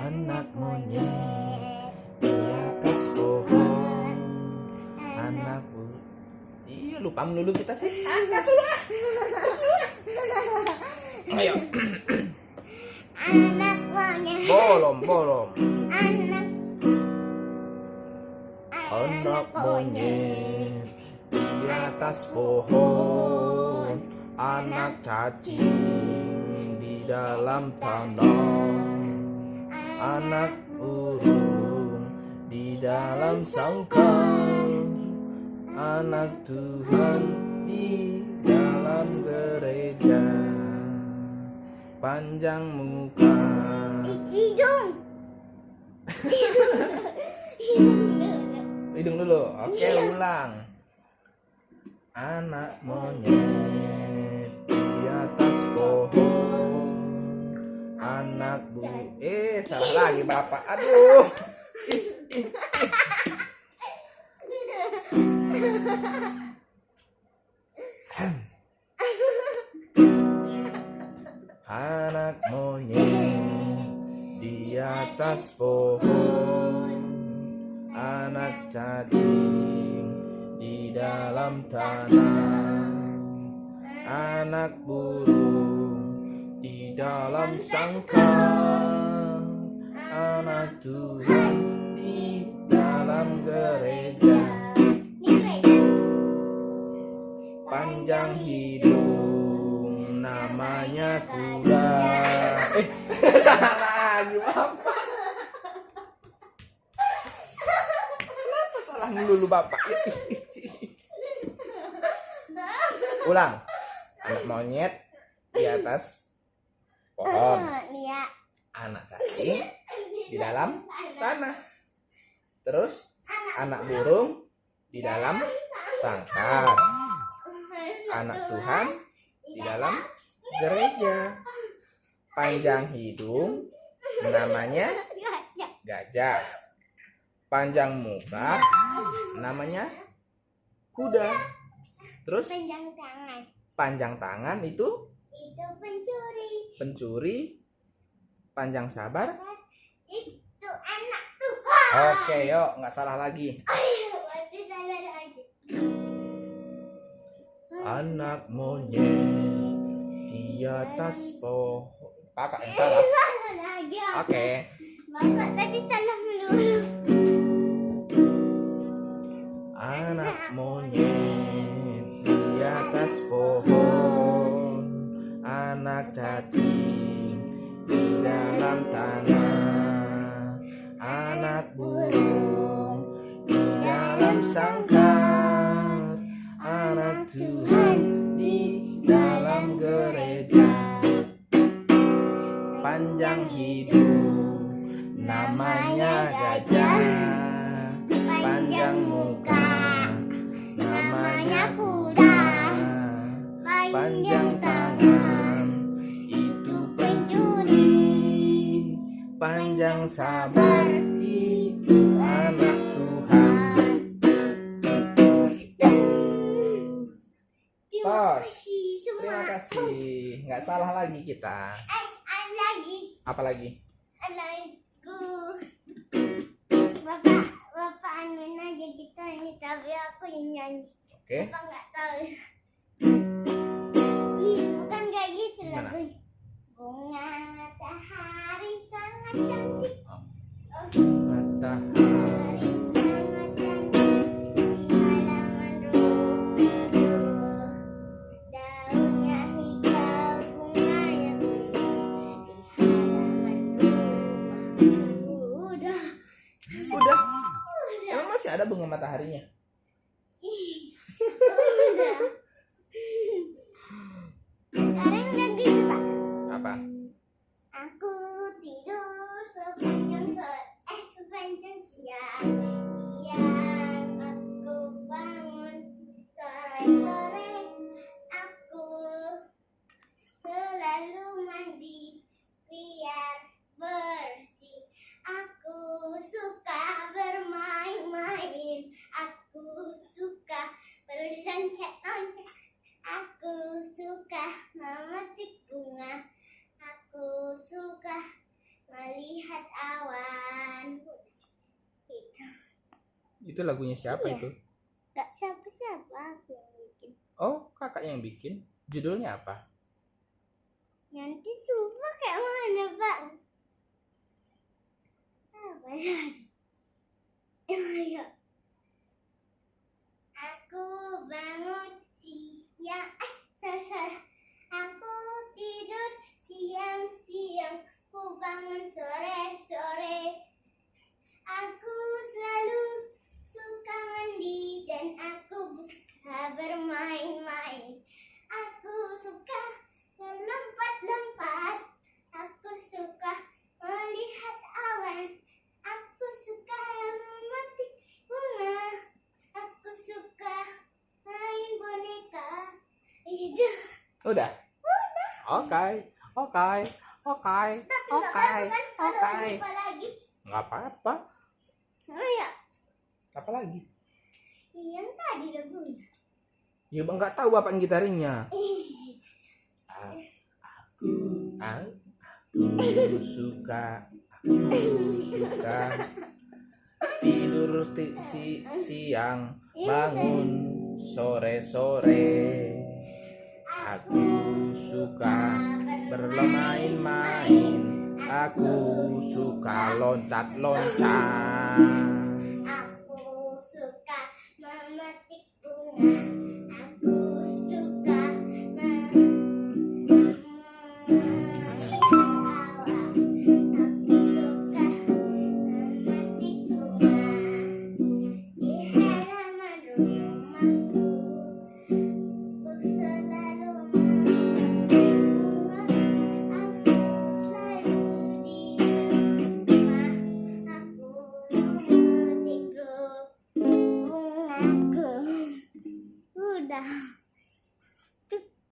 Anak monyet di atas pohon. Anak Iya, lupa melulu kita sih. Gas dulu ah. Ayo. Anak monyet. Bolom. Anak monyet di atas pohon. Anak cacing di dalam tanah. Anak burung di dalam sangkar. Anak Tuhan di dalam gereja. Panjang muka. Hidung. Hidung dulu. Oke, ulang. Anak monyet di atas pohon. Anak salah lagi Bapak. Aduh. Anak monyet di atas pohon. Anak cacing di dalam tanah. Anak burung di dalam sangkar. Anak Tuhan di dalam gereja. Panjang hidung namanya kuda. Salah lagi Bapak. Kenapa salah melulu Bapak? Ulang. Anak monyet di atas pohon. Anak cacing di dalam tanah. Terus anak burung di dalam sangkar. Anak Tuhan di dalam gereja. Panjang hidung namanya gajah. Panjang muka namanya kuda. Terus panjang tangan itu pencuri. Panjang sabar itu anak Tuhan. Oke, yuk, nggak salah lagi. Anak monyet di atas pohon. Kakak yang salah. Oke. Bapak tadi salah melulu. Anak monyet di atas pohon. Anak cacing di dalam tanah. Anak burung di dalam sangkar. Anak Tuhan di dalam gereja. Panjang hidung namanya gajah. Panjang muka namanya kuda. Panjang tangan itu pencuri. Panjang sabar itu anak Tuhan. Tos. Terima kasih. Nggak salah lagi kita. Lagi. Apa lagi? Lagu. Bapak anuin aja kita ini, tapi aku yang nyanyi. Oke. Bapak nggak tahu. Ih, bukan kayak gitu lagu. Bunga matahari sangat cantik. Matahari. Sangat cantik di halaman rumahku. Daunnya hijau, bunganya biru di halaman rumahku. Udah. Emang masih ada bunga mataharinya? Udah. Sekarang udah gitu, Pak. Apa? Aku tidur sepanjang siang. Siang aku bangun sore. Aku selalu mandi biar bersih. Aku suka bermain-main. Aku suka berlonceng-lonceng. Aku suka memetik bunga. Aku suka melihat awan. Itu lagunya siapa Iya. itu? Gak siapa-siapa aku yang bikin. Oh, kakak yang bikin. Judulnya apa? Nanti lupa kayak mana, Pak? Apa ya? Ayo. Aku bangun siang. Salah. Aku tidur siang-siang. Ku bangun sore-sore. Aku selalu suka mandi dan aku suka bermain-main. Aku suka melompat-lompat. Aku suka melihat awan. Aku suka memetik bunga. Aku suka main boneka. Itu. Udah. Oke. Tapi nggak apa-apa kan kalau lupa lagi. Nggak apa-apa. Oh ya, Apa lagi? yang tadi lagunya. Ya bang nggak tahu apa gitarinnya. Aku suka tidur siang, bangun sore-sore. Aku suka bermain-main, aku suka loncat-loncat. Aku suka memetik bunga. Aku suka menghias sawah. Aku suka memetik bunga di halaman rumahku. Aku selalu memetik bunga. Aku selalu di rumah. Aku memetik bungaku. Udah.